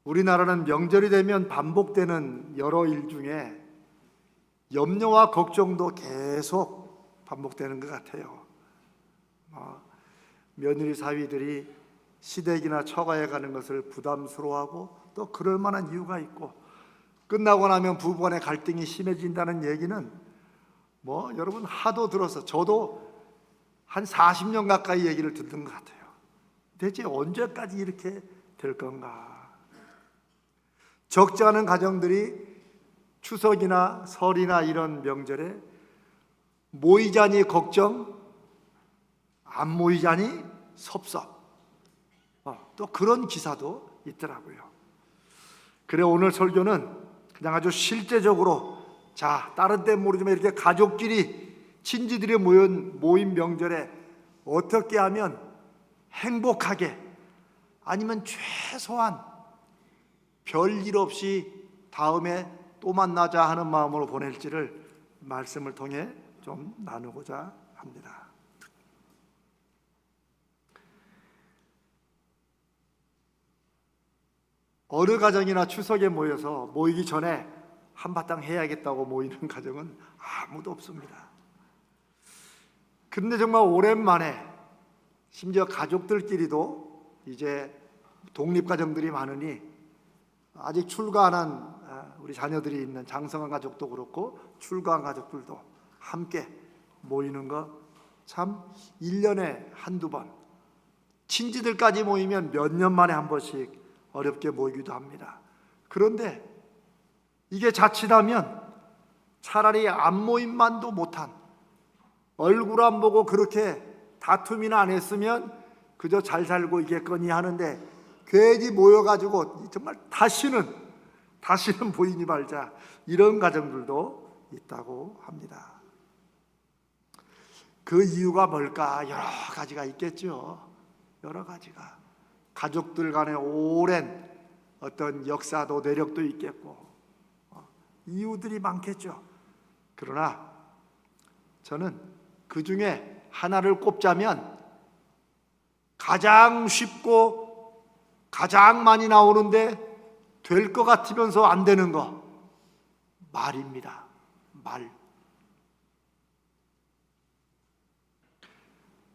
우리나라는 명절이 되면 반복되는 여러 일 중에 염려와 걱정도 계속 반복되는 것 같아요. 며느리 사위들이 시댁이나 처가에 가는 것을 부담스러워하고 또 그럴 만한 이유가 있고, 끝나고 나면 부부 간의 갈등이 심해진다는 얘기는 여러분 하도 들어서 저도 한 40년 가까이 얘기를 듣는 것 같아요. 대체 언제까지 이렇게 될 건가? 적지 않은 가정들이 추석이나 설이나 이런 명절에 모이자니 걱정, 안 모이자니 섭섭, 또 그런 기사도 있더라고요. 그래, 오늘 설교는 그냥 아주 실제적으로, 다른 때 모르지만 이렇게 가족끼리 친지들이 모인 명절에 어떻게 하면 행복하게, 아니면 최소한 별일 없이 다음에 또 만나자 하는 마음으로 보낼지를 말씀을 통해 좀 나누고자 합니다. 어느 가정이나 추석에 모여서 모이기 전에 한바탕 해야겠다고 모이는 가정은 아무도 없습니다. 근데 정말 오랜만에, 심지어 가족들끼리도 이제 독립가정들이 많으니 아직 출가 안 한 우리 자녀들이 있는 장성한 가족도 그렇고 출가한 가족들도 함께 모이는 거 참 1년에 한두 번, 친지들까지 모이면 몇 년 만에 한 번씩 어렵게 모이기도 합니다. 그런데 이게 자칫하면 차라리 안 모임만도 못한, 얼굴 안 보고 그렇게 다툼이나 안 했으면 그저 잘 살고 있겠거니 하는데 괜히 모여가지고 정말 다시는 보이니 말자, 이런 가정들도 있다고 합니다. 그 이유가 뭘까? 여러 가지가 있겠죠. 여러 가지가. 가족들 간의 오랜 어떤 역사도 내력도 있겠고 이유들이 많겠죠. 그러나 저는 그 중에 하나를 꼽자면 가장 쉽고 가장 많이 나오는데 될 것 같으면서 안 되는 거, 말입니다. 말.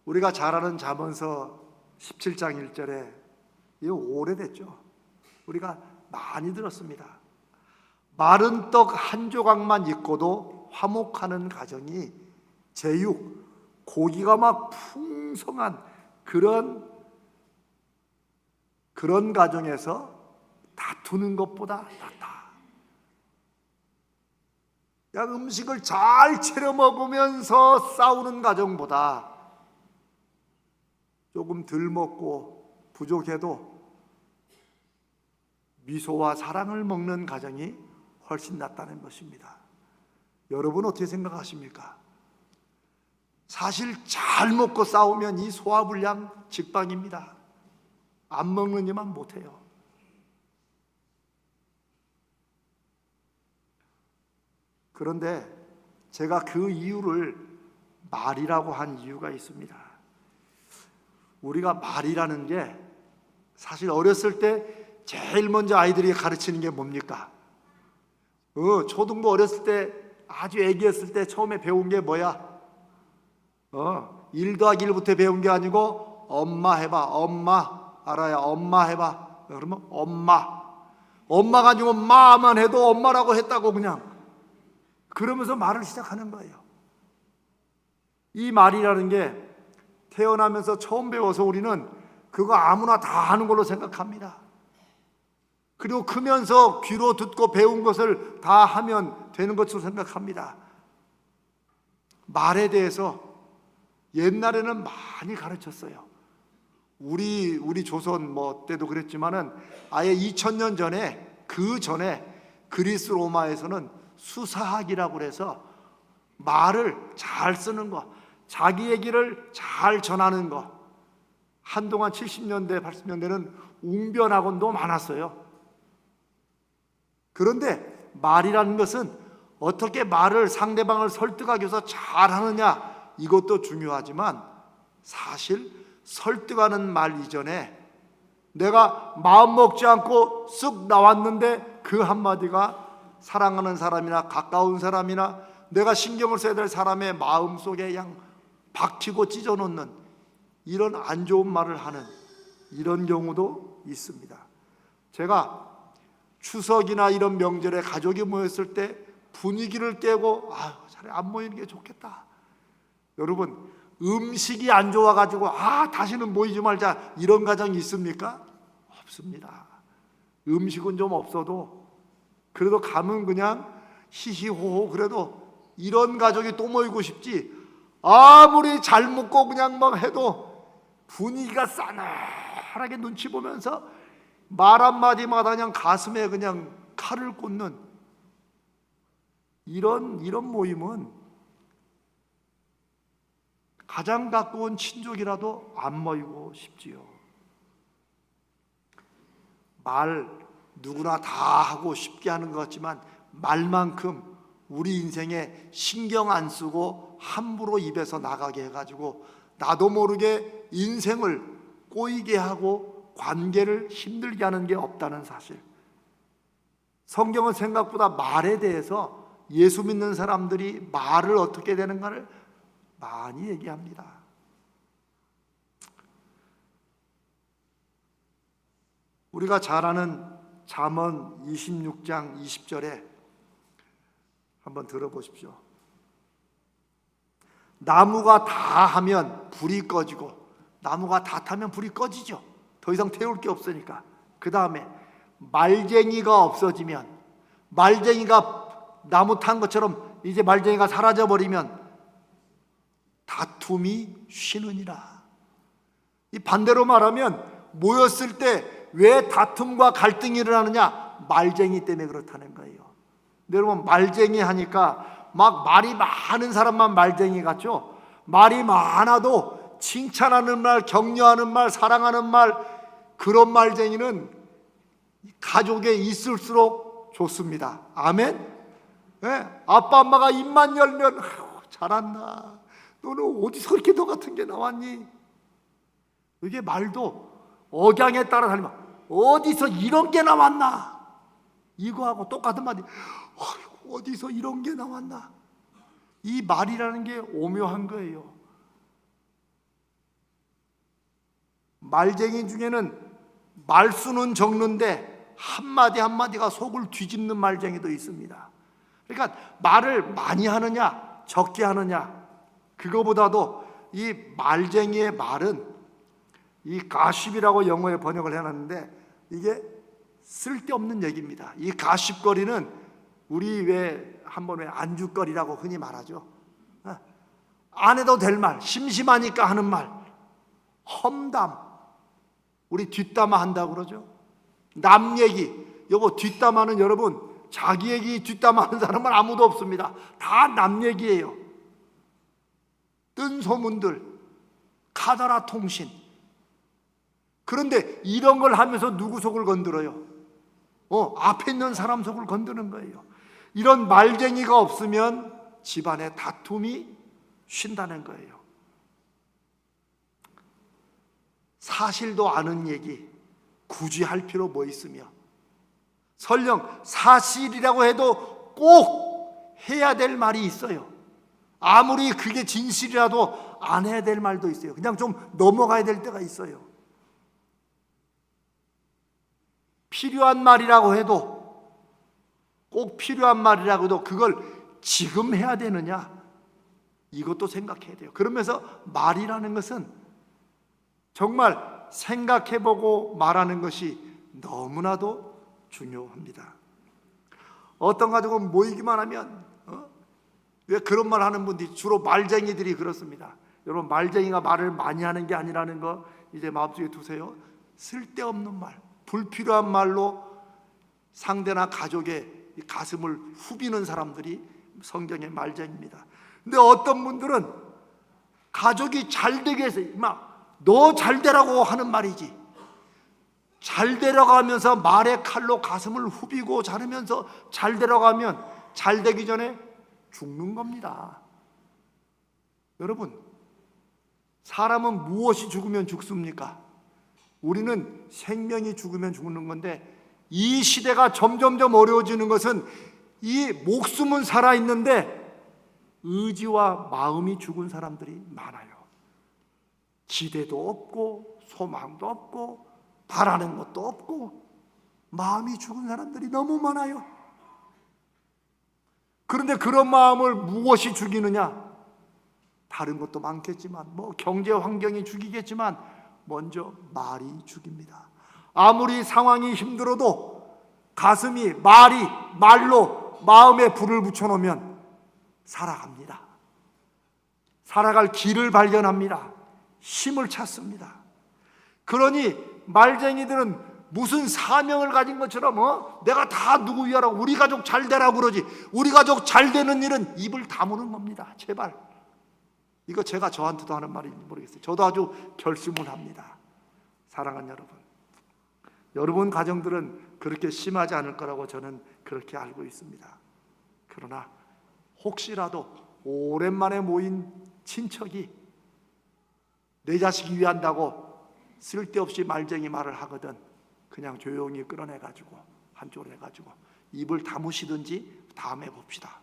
우리가 잘 아는 잠언서 17장 1절에, 이거 오래됐죠. 우리가 많이 들었습니다. 마른 떡 한 조각만 있고도 화목하는 가정이 제육, 고기가 막 풍성한 그런 가정에서 다투는 것보다 낫다. 그냥 음식을 잘 차려 먹으면서 싸우는 가정보다 조금 덜 먹고 부족해도 미소와 사랑을 먹는 가정이 훨씬 낫다는 것입니다. 여러분 어떻게 생각하십니까? 사실 잘 먹고 싸우면 이 소화불량 직방입니다. 안 먹는 이만 못해요. 그런데 제가 그 이유를 말이라고 한 이유가 있습니다. 우리가 말이라는 게 사실 어렸을 때 제일 먼저 아이들이 가르치는 게 뭡니까? 초등부 어렸을 때, 아주 애기였을 때 처음에 배운 게 뭐야? 1 더하기 1부터 배운 게 아니고 엄마 해봐. 엄마. 알아야 엄마 해봐. 그러면 엄마가 아니고 마만 해도 엄마라고 했다고, 그냥 그러면서 말을 시작하는 거예요. 이 말이라는 게 태어나면서 처음 배워서 우리는 그거 아무나 다 하는 걸로 생각합니다. 그리고 크면서 귀로 듣고 배운 것을 다 하면 되는 것으로 생각합니다. 말에 대해서 옛날에는 많이 가르쳤어요. 우리 조선 때도 그랬지만은 아예 2000년 전에, 그 전에 그리스 로마에서는 수사학이라고 해서 말을 잘 쓰는 거, 자기 얘기를 잘 전하는 거. 한동안 70년대 80년대는 웅변학원도 많았어요. 그런데 말이라는 것은 어떻게 말을, 상대방을 설득하기 위해서 잘하느냐, 이것도 중요하지만 사실 설득하는 말 이전에 내가 마음 먹지 않고 쓱 나왔는데 그 한마디가 사랑하는 사람이나 가까운 사람이나 내가 신경을 써야 될 사람의 마음속에 그냥 박히고 찢어놓는 이런 안 좋은 말을 하는 이런 경우도 있습니다. 제가 추석이나 이런 명절에 가족이 모였을 때 분위기를 깨고 차라리 안 모이는 게 좋겠다. 여러분, 음식이 안 좋아가지고 다시는 모이지 말자 이런 가정이 있습니까? 없습니다. 음식은 좀 없어도 그래도 가면 그냥 히히호호 그래도 이런 가족이 또 모이고 싶지, 아무리 잘 먹고 그냥 막 해도 분위기가 싸늘하게 눈치 보면서 말 한마디마다 그냥 가슴에 그냥 칼을 꽂는 이런 모임은 가장 가까운 친족이라도 안 모이고 싶지요. 말 누구나 다 하고 쉽게 하는 것 같지만 말만큼 우리 인생에 신경 안 쓰고 함부로 입에서 나가게 해가지고 나도 모르게 인생을 꼬이게 하고 관계를 힘들게 하는 게 없다는 사실. 성경은 생각보다 말에 대해서 예수 믿는 사람들이 말을 어떻게 되는가를 많이 얘기합니다. 우리가 잘 아는 잠언 26장 20절에 한번 들어보십시오. 나무가 다 하면 불이 꺼지고, 나무가 다 타면 불이 꺼지죠. 더 이상 태울 게 없으니까. 그 다음에 말쟁이가 없어지면, 말쟁이가 나무 탄 것처럼 이제 말쟁이가 사라져 버리면 다툼이 쉬느니라. 이 반대로 말하면 모였을 때 왜 다툼과 갈등이 일어나느냐? 말쟁이 때문에 그렇다는 거예요. 여러분, 말쟁이 하니까 막 말이 많은 사람만 말쟁이 같죠? 말이 많아도 칭찬하는 말, 격려하는 말, 사랑하는 말, 그런 말쟁이는 가족에 있을수록 좋습니다. 아멘? 네? 아빠 엄마가 입만 열면 잘한다, 너는 어디서 그렇게 너 같은 게 나왔니? 이게 말도 억양에 따라 다르면 어디서 이런 게 나왔나? 이거하고 똑같은 말이 어디서 이런 게 나왔나? 이 말이라는 게 오묘한 거예요. 말쟁이 중에는 말수는 적는데 한마디 한마디가 속을 뒤집는 말쟁이도 있습니다. 그러니까 말을 많이 하느냐 적게 하느냐, 그거보다도 이 말쟁이의 말은, 이 가십이라고 영어에 번역을 해놨는데 이게 쓸데없는 얘기입니다. 이 가십거리는 우리 왜 안주거리라고 흔히 말하죠. 안 해도 될 말, 심심하니까 하는 말, 험담, 우리 뒷담화 한다고 그러죠. 남 얘기, 여보 뒷담화는 여러분 자기 얘기 뒷담화하는 사람은 아무도 없습니다. 다 남 얘기예요. 뜬 소문들, 카더라 통신. 그런데 이런 걸 하면서 누구 속을 건드려요? 앞에 있는 사람 속을 건드는 거예요. 이런 말쟁이가 없으면 집안에 다툼이 쉰다는 거예요. 사실도 아는 얘기 굳이 할 필요 뭐 있으며, 설령 사실이라고 해도 꼭 해야 될 말이 있어요. 아무리 그게 진실이라도 안 해야 될 말도 있어요. 그냥 좀 넘어가야 될 때가 있어요. 필요한 말이라고 해도, 꼭 필요한 말이라고 해도 그걸 지금 해야 되느냐, 이것도 생각해야 돼요. 그러면서 말이라는 것은 정말 생각해보고 말하는 것이 너무나도 중요합니다. 어떤 가족은 모이기만 하면 왜 그런 말 하는 분들이 주로 말쟁이들이 그렇습니다. 여러분, 말쟁이가 말을 많이 하는 게 아니라는 거 이제 마음속에 두세요. 쓸데없는 말, 불필요한 말로 상대나 가족의 가슴을 후비는 사람들이 성경의 말쟁이입니다. 근데 어떤 분들은 가족이 잘 되게 해서 막 너 잘 되라고 하는 말이지, 잘 되라고 하면서 말의 칼로 가슴을 후비고 자르면서 잘 되라고 하면 잘 되기 전에 죽는 겁니다. 여러분, 사람은 무엇이 죽으면 죽습니까? 우리는 생명이 죽으면 죽는 건데, 이 시대가 점점점 어려워지는 것은 이 목숨은 살아있는데 의지와 마음이 죽은 사람들이 많아요. 기대도 없고 소망도 없고 바라는 것도 없고 마음이 죽은 사람들이 너무 많아요. 그런데 그런 마음을 무엇이 죽이느냐? 다른 것도 많겠지만, 경제 환경이 죽이겠지만 먼저 말이 죽입니다. 아무리 상황이 힘들어도 가슴이 말로 마음에 불을 붙여놓으면 살아갑니다. 살아갈 길을 발견합니다. 힘을 찾습니다. 그러니 말쟁이들은 무슨 사명을 가진 것처럼 내가 다 누구 위하라고, 우리 가족 잘 되라고 그러지, 우리 가족 잘 되는 일은 입을 다무는 겁니다. 제발. 이거 제가 저한테도 하는 말인지 모르겠어요. 저도 아주 결심을 합니다. 사랑하는 여러분 가정들은 그렇게 심하지 않을 거라고 저는 그렇게 알고 있습니다. 그러나 혹시라도 오랜만에 모인 친척이 내 자식이 위한다고 쓸데없이 말쟁이 말을 하거든 그냥 조용히 끌어내가지고 한쪽으로 해가지고 입을 다무시든지 다음에 봅시다.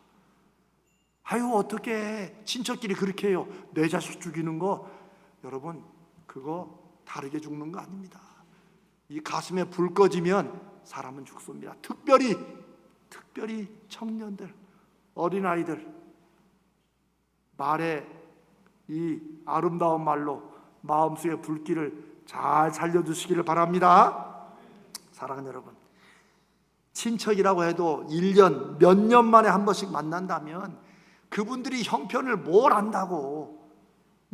아유, 어떻게 친척끼리 그렇게 해요? 내 자식 죽이는 거, 여러분 그거 다르게 죽는 거 아닙니다. 이 가슴에 불 꺼지면 사람은 죽습니다. 특별히 청년들, 어린아이들, 말에 이 아름다운 말로 마음속의 불길을 잘 살려주시기를 바랍니다. 사랑하는 여러분, 친척이라고 해도 1년, 몇 년 만에 한 번씩 만난다면 그분들이 형편을 뭘 안다고,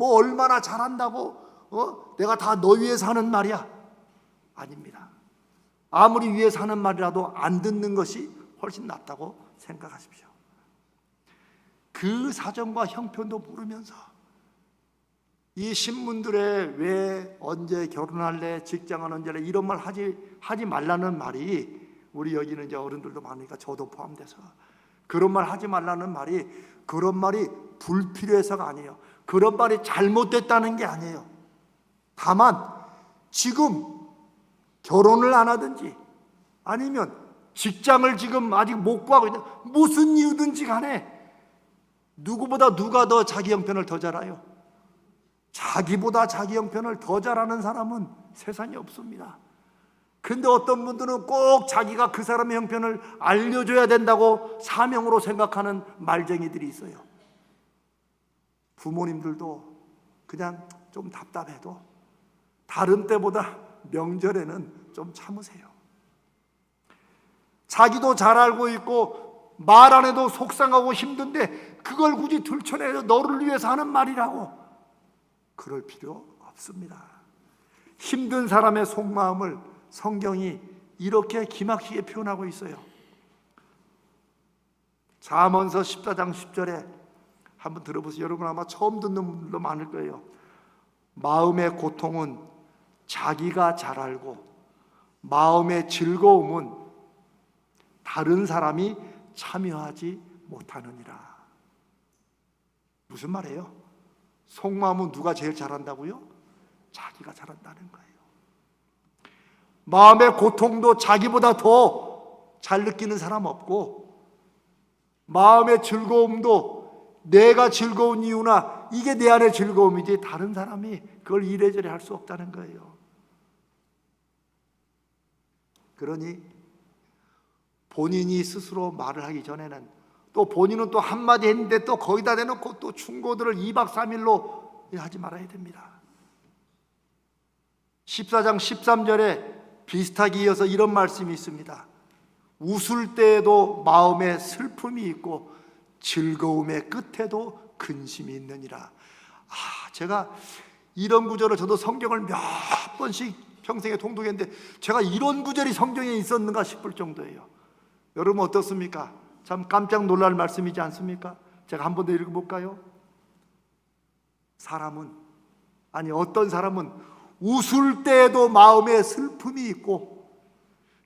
얼마나 잘한다고 내가 다 너 위해서 하는 말이야? 아닙니다. 아무리 위해서 하는 말이라도 안 듣는 것이 훨씬 낫다고 생각하십시오. 그 사정과 형편도 모르면서 이 신문들에 왜 언제 결혼할래, 직장은 언제 할래, 이런 말 하지 말라는 말이, 우리 여기는 이제 어른들도 많으니까 저도 포함돼서 그런 말 하지 말라는 말이, 그런 말이 불필요해서가 아니에요. 그런 말이 잘못됐다는 게 아니에요. 다만 지금 결혼을 안 하든지 아니면 직장을 지금 아직 못 구하고 있는, 무슨 이유든지 간에 누구보다 누가 더 자기 형편을 더 잘 알아요? 자기보다 자기 형편을 더 잘하는 사람은 세상에 없습니다. 근데 어떤 분들은 꼭 자기가 그 사람의 형편을 알려줘야 된다고 사명으로 생각하는 말쟁이들이 있어요. 부모님들도 그냥 좀 답답해도 다른 때보다 명절에는 좀 참으세요. 자기도 잘 알고 있고 말 안 해도 속상하고 힘든데 그걸 굳이 들춰내서 너를 위해서 하는 말이라고, 그럴 필요 없습니다. 힘든 사람의 속마음을 성경이 이렇게 기막히게 표현하고 있어요. 잠언서 14장 10절에 한번 들어보세요. 여러분 아마 처음 듣는 분들도 많을 거예요. 마음의 고통은 자기가 잘 알고 마음의 즐거움은 다른 사람이 참여하지 못하느니라. 무슨 말이에요? 속마음은 누가 제일 잘한다고요? 자기가 잘한다는 거예요. 마음의 고통도 자기보다 더 잘 느끼는 사람 없고, 마음의 즐거움도 내가 즐거운 이유나 이게 내 안의 즐거움이지 다른 사람이 그걸 이래저래 할 수 없다는 거예요. 그러니 본인이 스스로 말을 하기 전에는, 또 본인은 또 한마디 했는데 또 거기다 대놓고 또 충고들을 2박 3일로 하지 말아야 됩니다. 14장 13절에 비슷하게 이어서 이런 말씀이 있습니다. 웃을 때에도 마음에 슬픔이 있고 즐거움의 끝에도 근심이 있느니라. 제가 이런 구절을, 저도 성경을 몇 번씩 평생에 통독했는데 제가 이런 구절이 성경에 있었는가 싶을 정도예요. 여러분 어떻습니까? 참 깜짝 놀랄 말씀이지 않습니까? 제가 한 번 더 읽어볼까요? 어떤 사람은 웃을 때에도 마음에 슬픔이 있고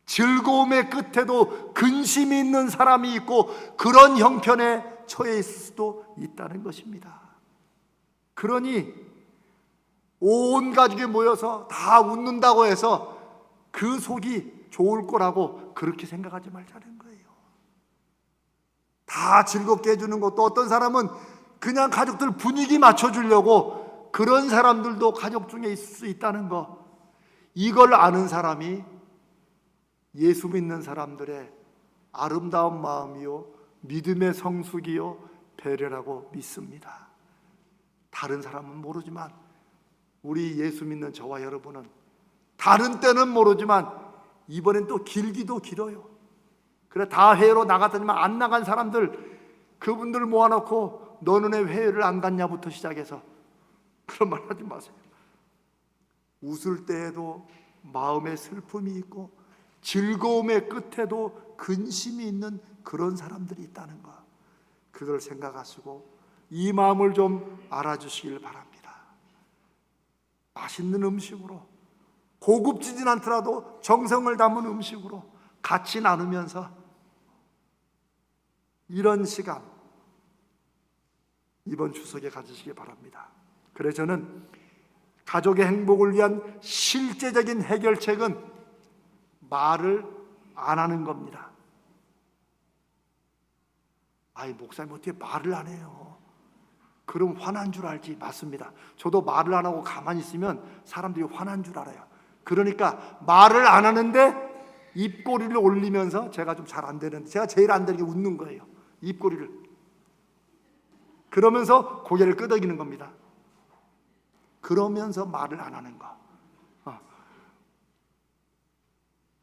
즐거움의 끝에도 근심이 있는 사람이 있고, 그런 형편에 처해 있을 수도 있다는 것입니다. 그러니 온 가족이 모여서 다 웃는다고 해서 그 속이 좋을 거라고 그렇게 생각하지 말자는 거예요. 다 즐겁게 해주는 것도, 어떤 사람은 그냥 가족들 분위기 맞춰주려고 그런 사람들도 가족 중에 있을 수 있다는 거, 이걸 아는 사람이 예수 믿는 사람들의 아름다운 마음이요, 믿음의 성숙이요, 배려라고 믿습니다. 다른 사람은 모르지만 우리 예수 믿는 저와 여러분은 다른 때는 모르지만 이번엔 또 길기도 길어요. 그래, 다 회의로 나갔더니만 안 나간 사람들, 그분들 모아놓고 너는 왜 회의를 안 갔냐부터 시작해서 그런 말 하지 마세요. 웃을 때에도 마음에 슬픔이 있고 즐거움의 끝에도 근심이 있는 그런 사람들이 있다는 거, 그걸 생각하시고 이 마음을 좀 알아주시길 바랍니다. 맛있는 음식으로, 고급지진 않더라도 정성을 담은 음식으로 같이 나누면서 이런 시간 이번 추석에 가지시기 바랍니다. 그래서 저는 가족의 행복을 위한 실제적인 해결책은 말을 안 하는 겁니다. 아이, 목사님 어떻게 말을 안 해요? 그럼 화난 줄 알지. 맞습니다. 저도 말을 안 하고 가만히 있으면 사람들이 화난 줄 알아요. 그러니까 말을 안 하는데 입꼬리를 올리면서, 제가 좀 잘 안 되는데, 제가 제일 안 되는 게 웃는 거예요. 입꼬리를. 그러면서 고개를 끄덕이는 겁니다. 그러면서 말을 안 하는 거.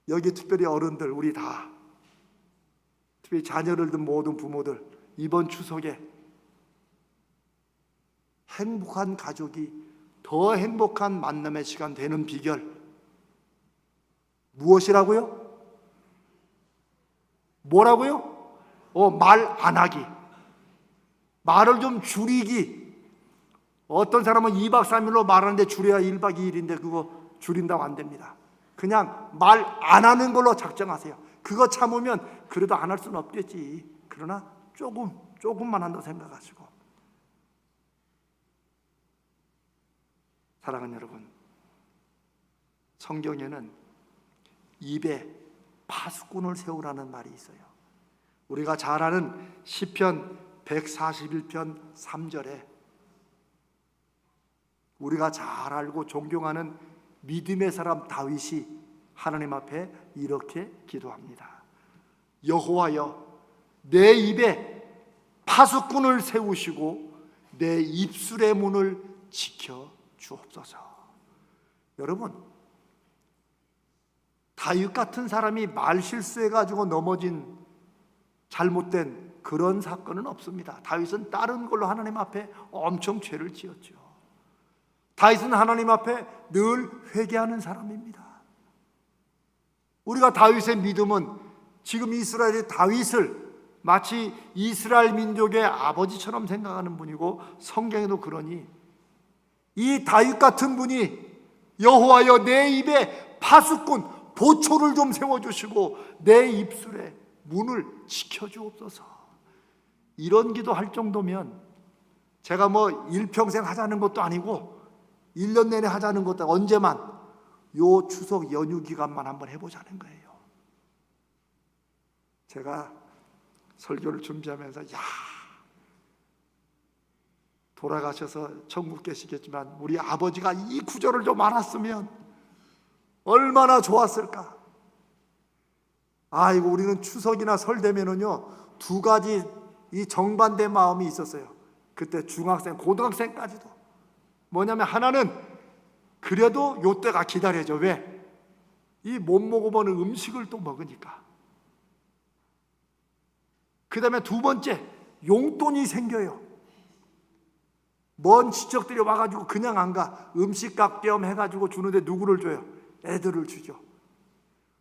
여기 특별히 어른들, 우리 다, 특별히 자녀를 둔 모든 부모들, 이번 추석에 행복한 가족이 더 행복한 만남의 시간 되는 비결 무엇이라고요? 뭐라고요? 말 안 하기. 말을 좀 줄이기. 어떤 사람은 2박 3일로 말하는데 줄여야 1박 2일인데 그거 줄인다고 안 됩니다. 그냥 말 안 하는 걸로 작정하세요. 그거 참으면 그래도 안 할 수는 없겠지. 그러나 조금만 한다고 생각하시고. 사랑하는 여러분, 성경에는 입에 파수꾼을 세우라는 말이 있어요. 우리가 잘 아는 시편 141편 3절에 우리가 잘 알고 존경하는 믿음의 사람 다윗이 하나님 앞에 이렇게 기도합니다. 여호와여, 내 입에 파수꾼을 세우시고 내 입술의 문을 지켜 주옵소서. 여러분, 다윗 같은 사람이 말 실수해가지고 넘어진 잘못된 그런 사건은 없습니다. 다윗은 다른 걸로 하나님 앞에 엄청 죄를 지었죠. 다윗은 하나님 앞에 늘 회개하는 사람입니다. 우리가 다윗의 믿음은 지금 이스라엘의 다윗을 마치 이스라엘 민족의 아버지처럼 생각하는 분이고, 성경에도 그러니 이 다윗 같은 분이 여호와여, 내 입에 파수꾼, 보초를 좀 세워주시고 내 입술에 문을 지켜주옵소서. 이런 기도할 정도면 제가 뭐 일평생 하자는 것도 아니고 1년 내내 하자는 것도 아니고 언제만, 요 추석 연휴 기간만 한번 해보자는 거예요. 제가 설교를 준비하면서 돌아가셔서 천국 계시겠지만 우리 아버지가 이 구절을 좀 알았으면 얼마나 좋았을까. 아이고, 우리는 추석이나 설 되면은요, 두 가지 이 정반대 마음이 있었어요. 그때 중학생, 고등학생까지도. 뭐냐면 하나는 그래도 요때가 기다려져. 왜? 이 못 먹어보는 음식을 또 먹으니까. 그 다음에 두 번째, 용돈이 생겨요. 먼 친척들이 와가지고 그냥 안 가. 음식값 겸 해가지고 주는데 누구를 줘요? 애들을 주죠.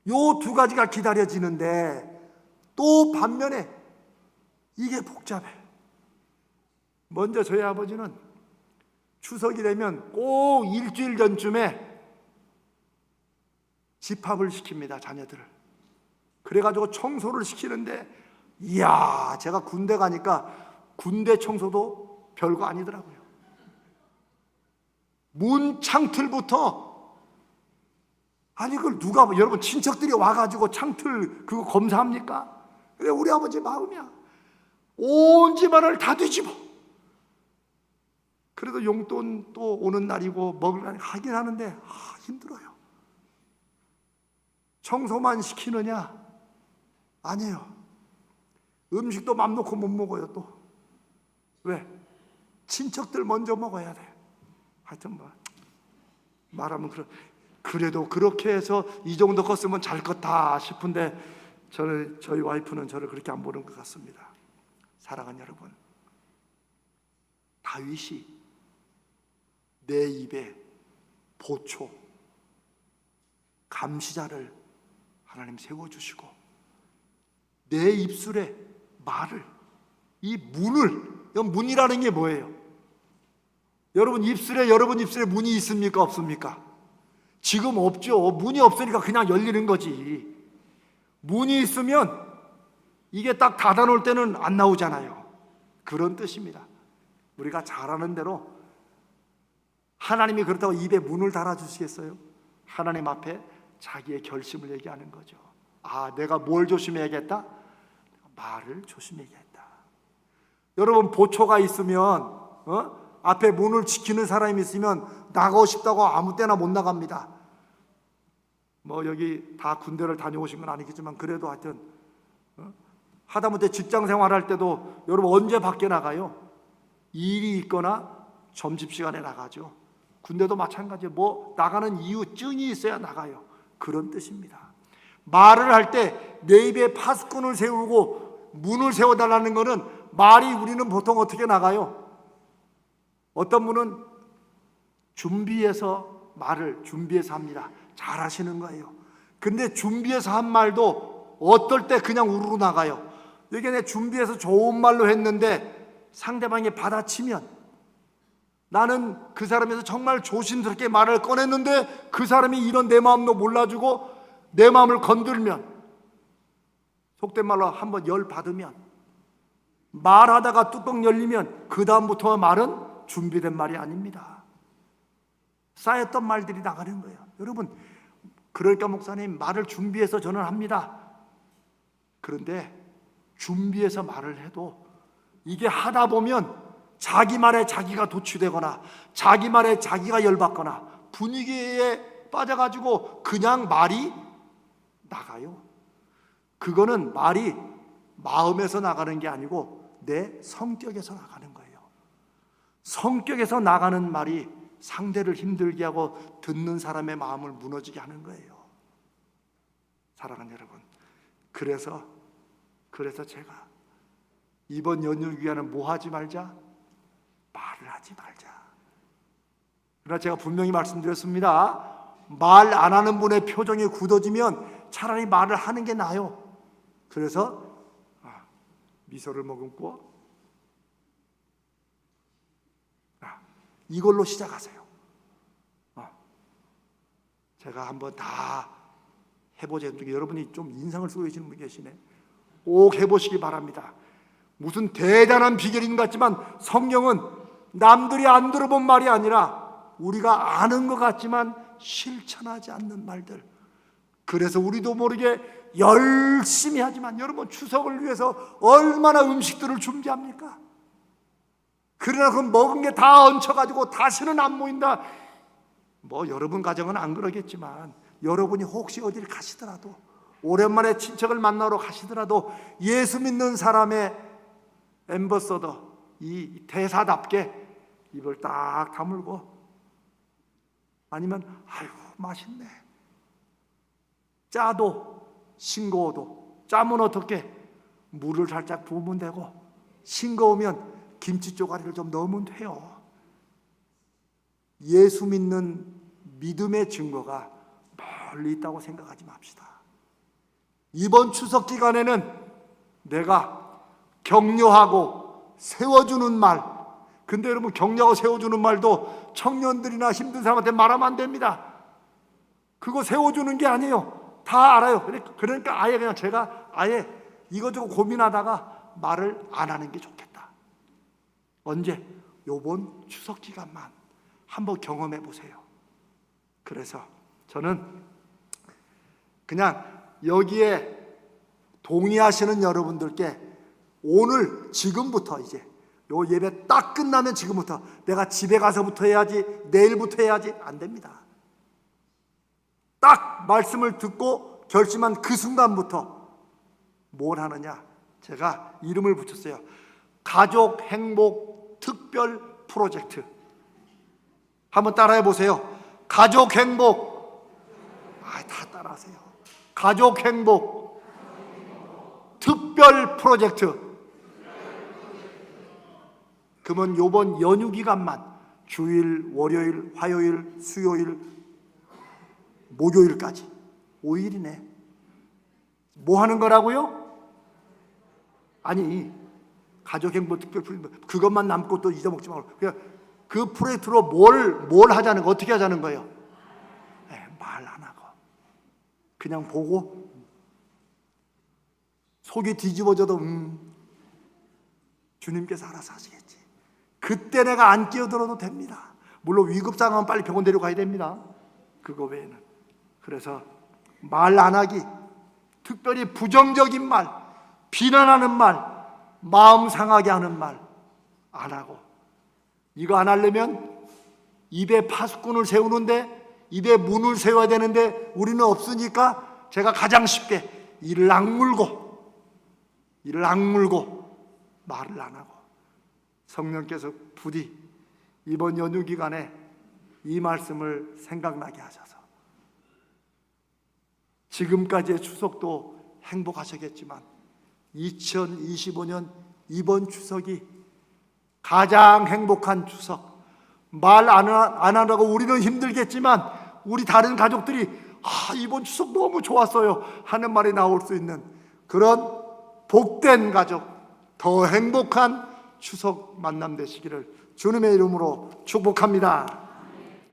요 두 가지가 기다려지는데, 또 반면에 이게 복잡해. 먼저 저희 아버지는 추석이 되면 꼭 일주일 전쯤에 집합을 시킵니다, 자녀들을. 그래가지고 청소를 시키는데, 이야, 제가 군대 가니까 군대 청소도 별거 아니더라고요. 문 창틀부터, 아니 그걸 누가, 여러분 친척들이 와가지고 창틀 그거 검사합니까? 그래 우리 아버지 마음이야. 온 집안을 다 뒤집어. 그래도 용돈 또 오는 날이고 먹을 날 하긴 하는데 힘들어요. 청소만 시키느냐? 아니에요. 음식도 맘 놓고 못 먹어요. 또 왜? 친척들 먼저 먹어야 돼. 하여튼 뭐 말하면 그래도 그렇게 해서 이 정도 컸으면 잘 컸다 싶은데 저희 와이프는 저를 그렇게 안 보는 것 같습니다. 사랑하는 여러분, 다윗이 내 입에 보초, 감시자를 하나님 세워주시고 내 입술에 말을, 이 문을, 문이라는 게 뭐예요? 여러분 입술에 문이 있습니까? 없습니까? 지금 없죠. 문이 없으니까 그냥 열리는 거지. 문이 있으면 이게 딱 닫아놓을 때는 안 나오잖아요. 그런 뜻입니다. 우리가 잘하는 대로 하나님이 그렇다고 입에 문을 달아주시겠어요? 하나님 앞에 자기의 결심을 얘기하는 거죠. 내가 뭘 조심해야겠다? 말을 조심해야겠다. 여러분 보초가 있으면 앞에 문을 지키는 사람이 있으면 나가고 싶다고 아무 때나 못 나갑니다. 뭐 여기 다 군대를 다녀오신 건 아니겠지만 그래도 하여튼 하다못해 직장 생활할 때도 여러분 언제 밖에 나가요? 일이 있거나 점심시간에 나가죠. 군대도 마찬가지예요. 뭐 나가는 이유, 증이 있어야 나가요. 그런 뜻입니다. 말을 할 때 내 입에 파수꾼을 세우고 문을 세워달라는 것은 말이 우리는 보통 어떻게 나가요? 어떤 분은 말을 준비해서 합니다. 잘하시는 거예요. 근데 준비해서 한 말도 어떨 때 그냥 우르르 나가요. 이게 내 준비해서 좋은 말로 했는데 상대방이 받아치면, 나는 그 사람에서 정말 조심스럽게 말을 꺼냈는데 그 사람이 이런 내 마음도 몰라주고 내 마음을 건들면, 속된 말로 한번 열 받으면, 말하다가 뚜껑 열리면 그 다음부터 말은 준비된 말이 아닙니다. 쌓였던 말들이 나가는 거예요. 여러분, 그러니까 목사님 말을 준비해서 저는 합니다. 그런데 준비해서 말을 해도 이게 하다 보면 자기 말에 자기가 도취되거나 자기 말에 자기가 열받거나 분위기에 빠져가지고 그냥 말이 나가요. 그거는 말이 마음에서 나가는 게 아니고 내 성격에서 나가는 거예요. 성격에서 나가는 말이 상대를 힘들게 하고 듣는 사람의 마음을 무너지게 하는 거예요. 사랑하는 여러분, 그래서 제가 이번 연휴 기간은 뭐 하지 말자? 말을 하지 말자. 그러나 제가 분명히 말씀드렸습니다. 말 안 하는 분의 표정이 굳어지면 차라리 말을 하는 게 나아요. 그래서 미소를 머금고 이걸로 시작하세요. 제가 한번 다 해보자. 여러분이 좀 인상을 쓰고 계시는 분 계시네. 꼭 해보시기 바랍니다. 무슨 대단한 비결인 것 같지만 성경은 남들이 안 들어본 말이 아니라 우리가 아는 것 같지만 실천하지 않는 말들. 그래서 우리도 모르게 열심히 하지만, 여러분 추석을 위해서 얼마나 음식들을 준비합니까? 그러나 그 먹은 게 다 얹혀가지고 다시는 안 모인다. 뭐 여러분 가정은 안 그러겠지만 여러분이 혹시 어디를 가시더라도, 오랜만에 친척을 만나러 가시더라도 예수 믿는 사람의 앰버서더, 이 대사답게 입을 딱 다물고, 아니면 아이고 맛있네, 짜도 싱거워도, 짜면 어떻게 물을 살짝 부으면 되고, 싱거우면 김치 쪼가리를 좀 넣으면 돼요. 예수 믿는 믿음의 증거가 멀리 있다고 생각하지 맙시다. 이번 추석 기간에는 내가 격려하고 세워주는 말, 근데 여러분 격려하고 세워주는 말도 청년들이나 힘든 사람한테 말하면 안 됩니다. 그거 세워주는 게 아니에요. 다 알아요. 그러니까 아예 그냥 제가 아예 이거저거 고민하다가 말을 안 하는 게 좋겠다. 언제? 요번 추석 기간만 한번 경험해 보세요. 그래서 저는 그냥 여기에 동의하시는 여러분들께 오늘 지금부터 이제 요 예배 딱 끝나면 지금부터 내가 집에 가서부터 해야지, 내일부터 해야지, 안 됩니다. 딱 말씀을 듣고 결심한 그 순간부터 뭘 하느냐, 제가 이름을 붙였어요. 가족 행복 특별 프로젝트. 한번 따라해 보세요. 가족 행복. 다 따라하세요. 가족 행복 특별 프로젝트. 그러면 요번 연휴 기간만 주일, 월요일, 화요일, 수요일, 목요일까지 5일이네. 뭐 하는 거라고요? 아니, 가족행복 특별 프로젝트 그것만 남고 또 잊어먹지 말고 그냥 그 프로젝트로 뭘 하자는 거, 어떻게 하자는 거예요? 말 안 하고 그냥 보고 속이 뒤집어져도 주님께서 알아서 하시겠지. 그때 내가 안 끼어들어도 됩니다. 물론 위급 상황은 빨리 병원 데려가야 됩니다. 그거 외에는. 그래서 말 안 하기, 특별히 부정적인 말, 비난하는 말, 마음 상하게 하는 말 안 하고, 이거 안 하려면 입에 파수꾼을 세우는데 입에 문을 세워야 되는데 우리는 없으니까 제가 가장 쉽게 이를 악물고 말을 안 하고, 성령께서 부디 이번 연휴 기간에 이 말씀을 생각나게 하셔서 지금까지의 추석도 행복하셨겠지만 2025년 이번 추석이 가장 행복한 추석, 말 안 하라고 우리는 힘들겠지만 우리 다른 가족들이 이번 추석 너무 좋았어요 하는 말이 나올 수 있는 그런 복된 가족, 더 행복한 추석 만남 되시기를 주님의 이름으로 축복합니다.